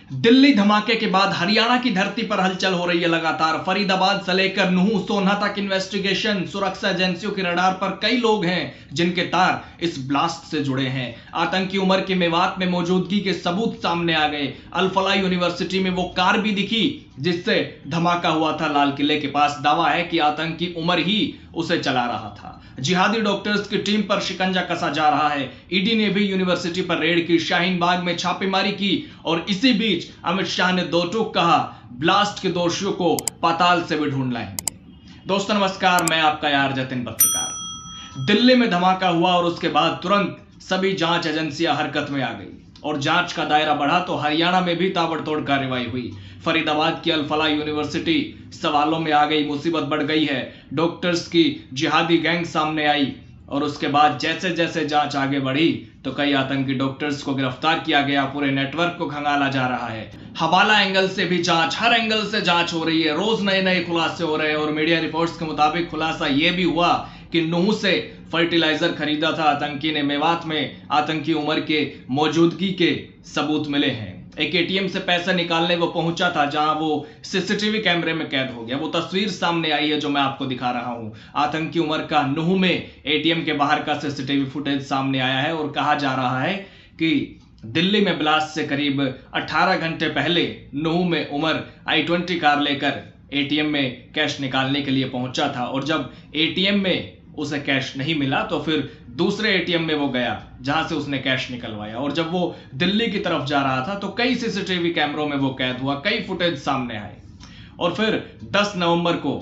दिल्ली धमाके के बाद हरियाणा की धरती पर हलचल हो रही है लगातार। फरीदाबाद से लेकर नुहू सोहना तक इन्वेस्टिगेशन, सुरक्षा एजेंसियों के रडार पर कई लोग हैं जिनके तार इस ब्लास्ट से जुड़े हैं। आतंकी उमर के मेवात में मौजूदगी के सबूत सामने आ गए। अल फलाह यूनिवर्सिटी में वो कार भी दिखी जिससे धमाका हुआ था लाल किले के पास। दावा है कि आतंकी उमर ही उसे चला रहा था। जिहादी डॉक्टर्स की टीम पर शिकंजा कसा जा रहा है। ईडी ने भी यूनिवर्सिटी पर रेड की, शाहीन बाग में छापेमारी की और इसी बीच अमित शाह ने दो टूक कहा, ब्लास्ट के दोषियों को पाताल से भी ढूंढ लाएंगे। दोस्तों नमस्कार, मैं आपका यार जतिन पत्रकार। दिल्ली में धमाका हुआ और उसके बाद तुरंत सभी जांच एजेंसियां हरकत में आ गई और जांच का दायरा बढ़ा तो हरियाणा में भी ताबड़तोड़ कार्रवाई हुई। फरीदाबाद की अल फलाह यूनिवर्सिटी सवालों में आ गई, मुसीबत बढ़ गई है। डॉक्टर्स की जिहादी गैंग सामने आई और उसके बाद जैसे जैसे जांच आगे बढ़ी तो कई आतंकी डॉक्टर्स को गिरफ्तार किया गया। पूरे नेटवर्क को खंगाला जा रहा है। हवाला एंगल से भी जांच, हर एंगल से जांच हो रही है। रोज नए नए खुलासे हो रहे हैं और मीडिया रिपोर्ट्स के मुताबिक खुलासा यह भी हुआ कि नुहू से फर्टिलाइजर खरीदा था आतंकी ने। मेवात में आतंकी उमर के मौजूदगी के सबूत मिले हैं। एक एटीएम से पैसे निकालने वो पहुंचा था जहां वो सीसीटीवी कैमरे में कैद हो गया। वो तस्वीर सामने आई है जो मैं आपको दिखा रहा हूं। आतंकी उमर का नुहू में एटीएम के बाहर का सीसीटीवी फुटेज सामने आया है और कहा जा रहा है कि दिल्ली में ब्लास्ट से करीब 18 घंटे पहले नुहू में उमर i20 कार लेकर एटीएम में कैश निकालने के लिए पहुंचा था और जब एटीएम में उसे कैश नहीं मिला तो फिर दूसरे एटीएम में वो गया जहां से उसने कैश निकलवाया और जब वो दिल्ली की तरफ जा रहा था तो कई सीसीटीवी कैमरों में वो कैद हुआ, कई फुटेज सामने आए और फिर 10 नवंबर को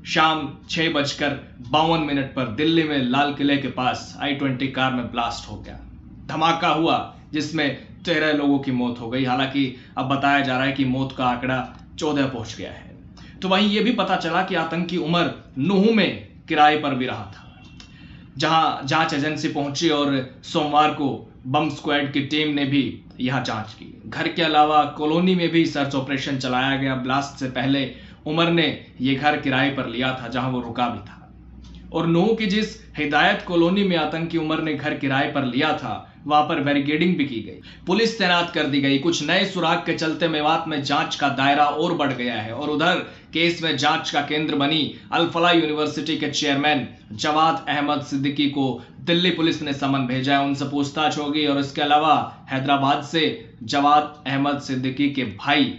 शाम 6:52 पर दिल्ली में लाल किले के पास i20 कार में ब्लास्ट हो गया। धमाका हुआ जिसमें 13 लोगों की मौत हो गई। हालांकि अब बताया जा रहा है कि मौत का आंकड़ा 14 पहुंच गया है। तो वहीं यह भी पता चला कि आतंकी उमर नुहू में किराए पर भी रहा था जहां जांच एजेंसी पहुंची और सोमवार को बम स्क्वाड की टीम ने भी यहां जांच की। घर के अलावा कॉलोनी में भी सर्च ऑपरेशन चलाया गया। ब्लास्ट से पहले उमर ने यह घर किराए पर लिया था जहां वो रुका भी था और नुहू की जिस हिदायत कॉलोनी में आतंकी उमर ने घर किराए पर लिया था वहां पर बैरिकेडिंग भी की गई, पुलिस तैनात कर दी गई। कुछ नए सुराग के चलते मेवात में जांच का दायरा और बढ़ गया है और उधर केस में जांच का केंद्र बनी अल फलाह यूनिवर्सिटी के चेयरमैन जवाद अहमद सिद्दीकी को दिल्ली पुलिस ने समन भेजा है। उनसे पूछताछ होगी और इसके अलावा हैदराबाद से जवाद अहमद सिद्दीकी के भाई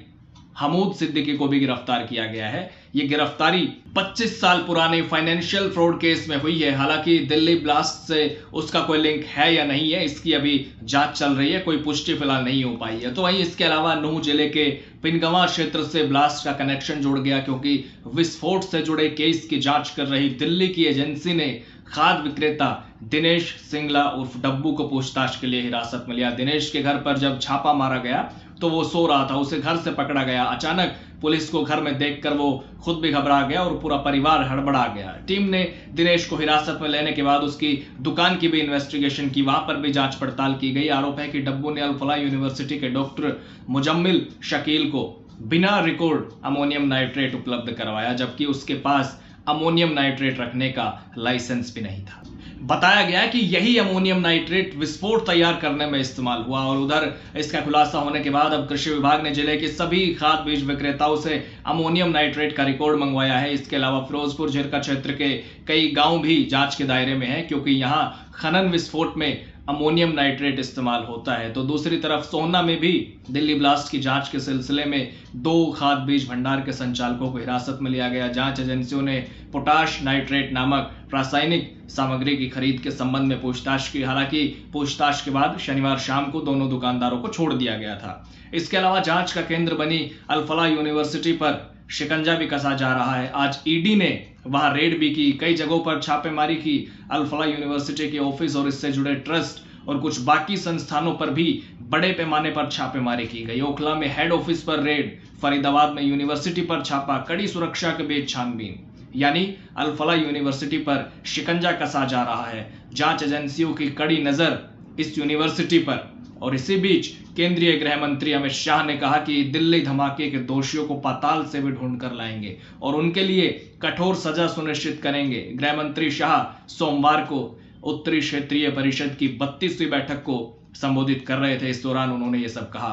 हमूद सिद्दीकी को भी गिरफ्तार किया गया है। ये गिरफ्तारी 25 साल पुराने फाइनेंशियल फ्रॉड केस में हुई है। हालांकि दिल्ली ब्लास्ट से उसका कोई लिंक है या नहीं है इसकी अभी जांच चल रही है, कोई पुष्टि फिलहाल नहीं हो पाई है। तो वहीं इसके अलावा नुहू जिले के पिनगवां क्षेत्र से ब्लास्ट का कनेक्शन जुड़ गया क्योंकि विस्फोट से जुड़े केस की जांच कर रही दिल्ली की एजेंसी ने खाद्य विक्रेता दिनेश सिंगला उर्फ डब्बू को पूछताछ के लिए हिरासत में लिया। दिनेश के घर पर जब छापा मारा गया तो वो सो रहा था, उसे घर से पकड़ा गया। अचानक पुलिस को घर में देखकर वो खुद भी घबरा गया और पूरा परिवार हड़बड़ा गया। टीम ने दिनेश को हिरासत में लेने के बाद उसकी दुकान की भी इन्वेस्टिगेशन की, वहां पर भी जांच पड़ताल की गई। आरोप है कि डब्बू ने अल फलाह यूनिवर्सिटी के डॉक्टर मुजम्मिल शकील को बिना रिकॉर्ड अमोनियम नाइट्रेट उपलब्ध करवाया जबकि उसके पास अमोनियम नाइट्रेट रखने का लाइसेंस भी नहीं था। बताया गया कि यही अमोनियम नाइट्रेट विस्फोट तैयार करने में इस्तेमाल हुआ और उधर इसका खुलासा होने के बाद अब कृषि विभाग ने जिले के सभी खाद बीज विक्रेताओं से अमोनियम नाइट्रेट का रिकॉर्ड मंगवाया है। इसके अलावा फिरोजपुर झिरका क्षेत्र के कई गांव भी जांच के दायरे में हैं क्योंकि यहां खनन विस्फोट में अमोनियम नाइट्रेट इस्तेमाल होता है। तो दूसरी तरफ सोहना में भी दिल्ली ब्लास्ट की जांच के सिलसिले में 2 खाद बीज भंडार के संचालकों को हिरासत में लिया गया। जांच एजेंसियों ने पोटाश नाइट्रेट नामक रासायनिक सामग्री की खरीद के संबंध में पूछताछ की। हालांकि पूछताछ के बाद शनिवार शाम को दोनों दुकानदारों को छोड़ दिया गया था। इसके अलावा जांच का केंद्र बनी अल फलाह यूनिवर्सिटी पर शिकंजा भी कसा जा रहा है। आज ईडी ने वहां रेड भी की, कई जगहों पर छापेमारी की। अल फलाह यूनिवर्सिटी के ऑफिस और इससे जुड़े ट्रस्ट और कुछ बाकी संस्थानों पर भी बड़े पैमाने पर छापेमारी की गई। ओखला में हेड ऑफिस पर रेड, फरीदाबाद में यूनिवर्सिटी पर छापा, कड़ी सुरक्षा के बीच छानबीन। यानी अल फलाह यूनिवर्सिटी पर शिकंजा कसा जा रहा है। जांच एजेंसियों की कड़ी नजर इस यूनिवर्सिटी पर और इसी बीच केंद्रीय गृह मंत्री अमित शाह ने कहा कि दिल्ली धमाके के दोषियों को पाताल से भी ढूंढ कर लाएंगे और उनके लिए कठोर सजा सुनिश्चित करेंगे। गृह मंत्री शाह सोमवार को उत्तरी क्षेत्रीय परिषद की 32वीं बैठक को संबोधित कर रहे थे। इस दौरान उन्होंने ये सब कहा।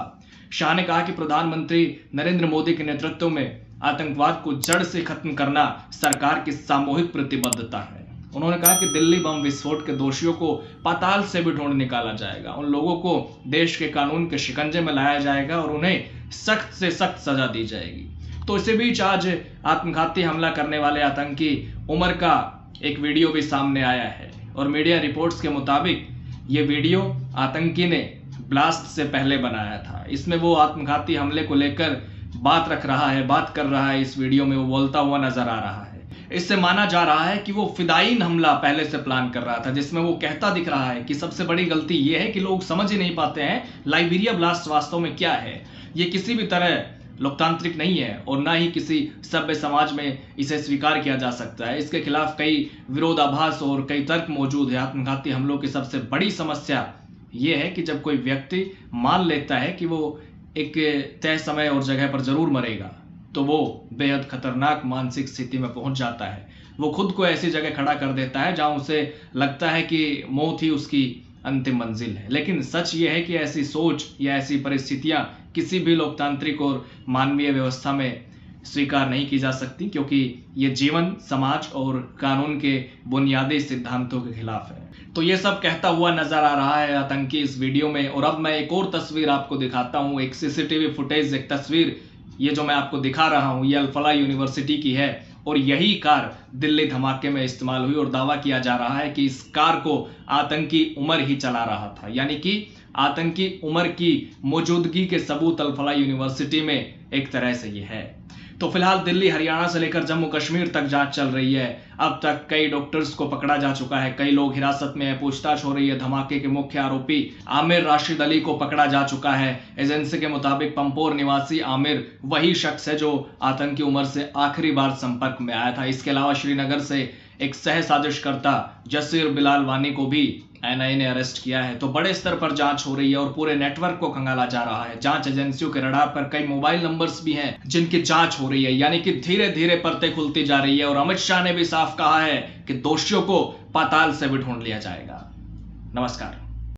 शाह ने कहा कि प्रधानमंत्री नरेंद्र मोदी के नेतृत्व में आतंकवाद को जड़ से खत्म करना सरकार की सामूहिक प्रतिबद्धता है। उन्होंने कहा कि दिल्ली बम विस्फोट के दोषियों को पाताल से भी ढूंढ निकाला जाएगा, उन लोगों को देश के कानून के शिकंजे में लाया जाएगा और उन्हें सख्त से सख्त सजा दी जाएगी। तो इसी बीच आज आत्मघाती हमला करने वाले आतंकी उमर का एक वीडियो भी सामने आया है और मीडिया रिपोर्ट्स के मुताबिक ये वीडियो आतंकी ने ब्लास्ट से पहले बनाया था। इसमें वो आत्मघाती हमले को लेकर बात कर रहा है। इस वीडियो में वो बोलता हुआ नजर आ रहा है। इससे माना जा रहा है कि वो फिदायीन हमला पहले से प्लान कर रहा था, जिसमें वो कहता दिख रहा है कि सबसे बड़ी गलती ये है कि लोग समझ ही नहीं पाते हैं लाइबेरिया ब्लास्ट वास्तव में क्या है। ये किसी भी तरह लोकतांत्रिक नहीं है और ना ही किसी सभ्य समाज में इसे स्वीकार किया जा सकता है। इसके खिलाफ कई विरोधाभास और कई तर्क मौजूद है। आत्मघाती हमलों की सबसे बड़ी समस्या यह है कि जब कोई व्यक्ति मान लेता है कि वो एक तय समय और जगह पर जरूर मरेगा, तो वो बेहद खतरनाक मानसिक स्थिति में पहुंच जाता है। वो खुद को ऐसी जगह खड़ा कर देता है जहां उसे लगता है कि मौत ही उसकी अंतिम मंजिल है। लेकिन सच ये है कि ऐसी सोच या ऐसी परिस्थितियां किसी भी लोकतांत्रिक और मानवीय व्यवस्था में स्वीकार नहीं की जा सकती, क्योंकि ये जीवन, समाज और कानून के बुनियादी सिद्धांतों के खिलाफ है। तो ये सब कहता हुआ नजर आ रहा है आतंकी इस वीडियो में। और अब मैं एक और तस्वीर आपको दिखाता हूँ, एक सीसीटीवी फुटेज, एक तस्वीर। ये जो मैं आपको दिखा रहा हूँ ये अल-फलाह यूनिवर्सिटी की है और यही कार दिल्ली धमाके में इस्तेमाल हुई और दावा किया जा रहा है कि इस कार को आतंकी उमर ही चला रहा था। यानी कि आतंकी उमर की मौजूदगी के सबूत अल-फलाह यूनिवर्सिटी में एक तरह से ये है। तो फिलहाल दिल्ली, हरियाणा से लेकर जम्मू कश्मीर तक जांच चल रही है। अब तक कई डॉक्टर्स को पकड़ा जा चुका है, कई लोग हिरासत में है, पूछताछ हो रही है। धमाके के मुख्य आरोपी आमिर राशिद अली को पकड़ा जा चुका है। एजेंसी के मुताबिक पंपोर निवासी आमिर वही शख्स है जो आतंकी उमर से आखिरी बार संपर्क में आया था। इसके अलावा श्रीनगर से एक सह साजिशकर्ता जसीर बिलाल वानी को भी एनआईए ने अरेस्ट किया है। तो बड़े स्तर पर जांच हो रही है और पूरे नेटवर्क को खंगाला जा रहा है। जांच एजेंसियों के रडार पर कई मोबाइल नंबर्स भी हैं जिनकी जांच हो रही है। यानी कि धीरे धीरे परतें खुलती जा रही है और अमित शाह ने भी साफ कहा है कि दोषियों को पाताल से भी ढूंढ लिया जाएगा। नमस्कार।